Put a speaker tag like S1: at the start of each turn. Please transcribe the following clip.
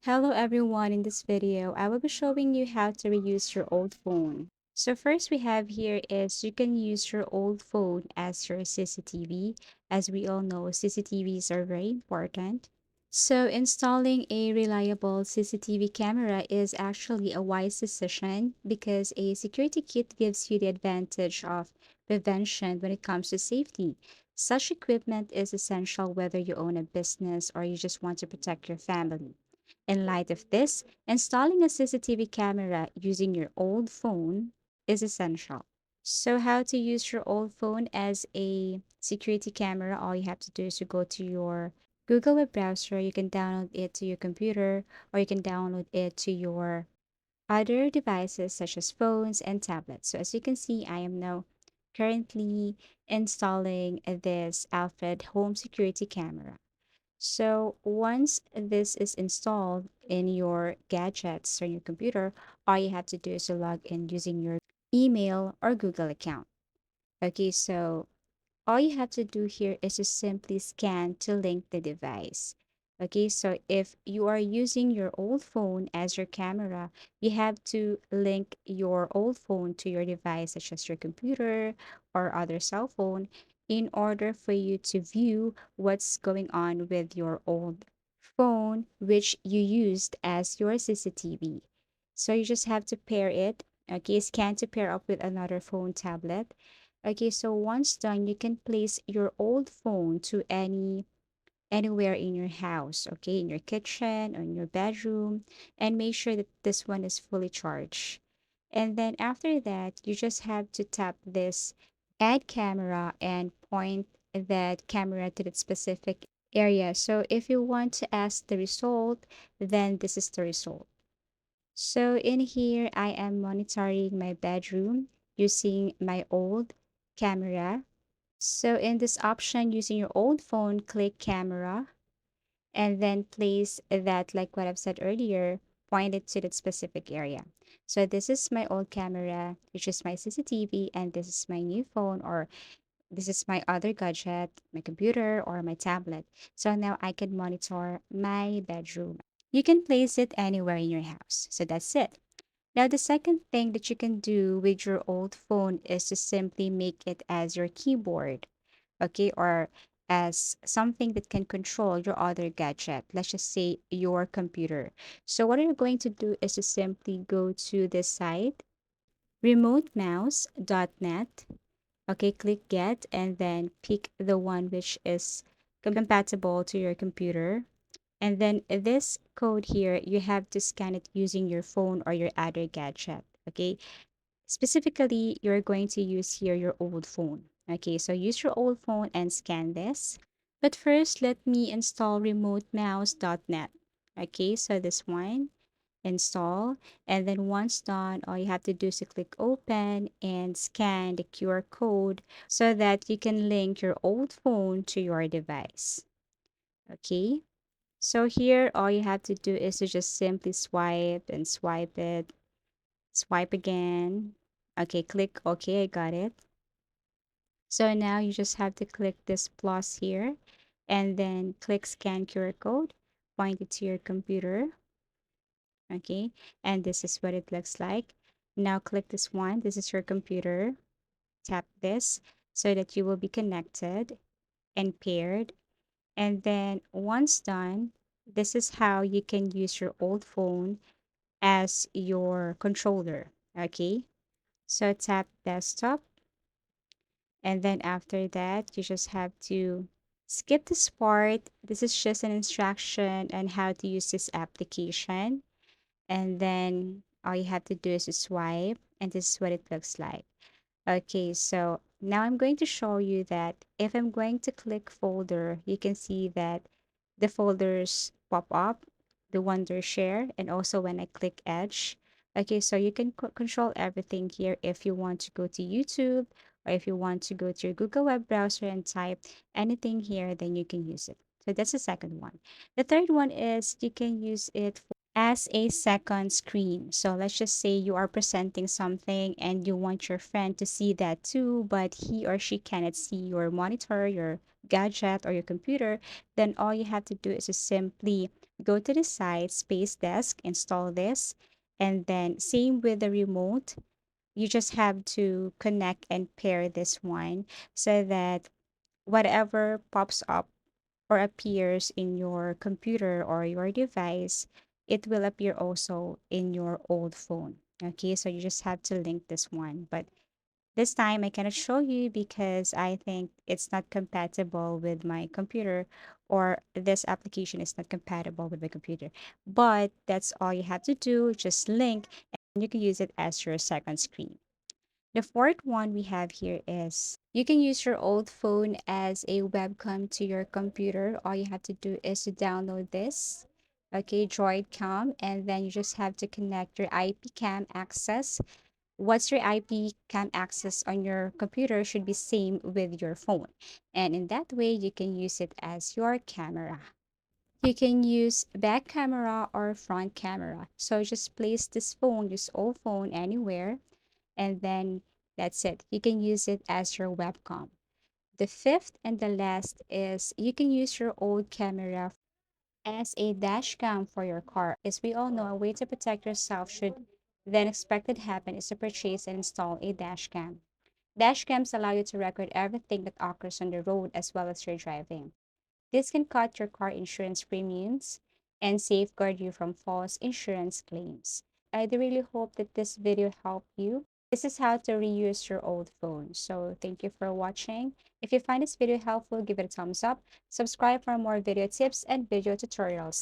S1: Hello everyone, in this video, I will be showing you how to reuse your old phone. So first we have here is you can use your old phone as your CCTV. As we all know, CCTVs are very important. So installing a reliable CCTV camera is actually a wise decision because a security kit gives you the advantage of prevention when it comes to safety. Such equipment is essential whether you own a business or you just want to protect your family. In light of this, installing a CCTV camera using your old phone is essential. So, how to use your old phone as a security camera? All you have to do is to go to your Google web browser. You can download it to your computer, or you can download it to your other devices such as phones and tablets. So, as you can see, I am now currently installing this Alfred home security camera. So once this is installed in your gadgets or your computer, all you have to do is to log in using your email or Google account. Okay, so all you have to do here is to simply scan to link the device. Okay, so if you are using your old phone as your camera, you have to link your old phone to your device, such as your computer or other cell phone, in order for you to view what's going on with your old phone, which you used as your CCTV. So you just have to pair it, okay, scan to pair up with another phone tablet. Okay, so once done, you can place your old phone to anywhere in your house, okay, in your kitchen or in your bedroom, and make sure that this one is fully charged. And then after that, you just have to tap this add camera and point that camera to that specific area. So if you want to ask the result, then this is the result. So in here, I am monitoring my bedroom using my old camera. So in this option, using your old phone, click camera and then place that, like what I've said earlier, point it to that specific area. So this is my old camera, which is my CCTV, and this is my new phone, or this is my other gadget, my computer or my tablet. So now I can monitor my bedroom. You can place it anywhere in your house. So that's it. Now, the second thing that you can do with your old phone is to simply make it as your keyboard, okay, or as something that can control your other gadget. Let's just say your computer. So, what you're going to do is to simply go to this site, remotemouse.net. Okay, click get and then pick the one which is compatible to your computer. And then this code here, you have to scan it using your phone or your other gadget. Okay. Specifically, you're going to use here your old phone. Okay. So use your old phone and scan this. But first, let me install remotemouse.net. Okay. So this one, install. And then once done, all you have to do is to click open and scan the QR code so that you can link your old phone to your device. Okay. So here, all you have to do is to just simply swipe and swipe it, swipe again. Okay, click OK, I got it. So now you just have to click this plus here and then click scan QR code, point it to your computer. Okay, and this is what it looks like. Now click this one. This is your computer. Tap this so that you will be connected and paired. And then once done, this is how you can use your old phone as your controller. Okay, so tap desktop, and then after that, you just have to skip this part. This is just an instruction on how to use this application. And then all you have to do is to swipe, and this is what it looks like. Okay, so now I'm going to show you that if I'm going to click folder, you can see that the folders pop up, the Wondershare, and also when I click Edge. Okay, so you can control everything here if you want to go to YouTube or if you want to go to your Google web browser and type anything here, then you can use it. So that's the second one. The third one is you can use it as a second screen. So let's just say you are presenting something and you want your friend to see that too, but he or she cannot see your monitor, your gadget, or your computer. Then all you have to do is to simply go to the site, Space Desk, install this, and then same with the remote. You just have to connect and pair this one so that whatever pops up or appears in your computer or your device, it will appear also in your old phone. Okay, so you just have to link this one. But this time I cannot show you because I think it's not compatible with my computer, or this application is not compatible with my computer. But that's all you have to do, just link, and you can use it as your second screen. The fourth one we have here is you can use your old phone as a webcam to your computer. All you have to do is to download this, okay, Droid Cam, and then you just have to connect your IP cam access. What's your IP cam access on your computer should be same with your phone. And in that way, you can use it as your camera. You can use back camera or front camera. So just place this phone, this old phone anywhere, and then that's it. You can use it as your webcam. The fifth and the last is you can use your old camera as a dash cam for your car. As we all know, a way to protect yourself should the unexpected happen is to purchase and install a dash cam. Dash cams allow you to record everything that occurs on the road as well as your driving. This can cut your car insurance premiums and safeguard you from false insurance claims. I do really hope that this video helped you. This is how to reuse your old phone. So thank you for watching. If you find this video helpful, give it a thumbs up. Subscribe for more video tips and video tutorials.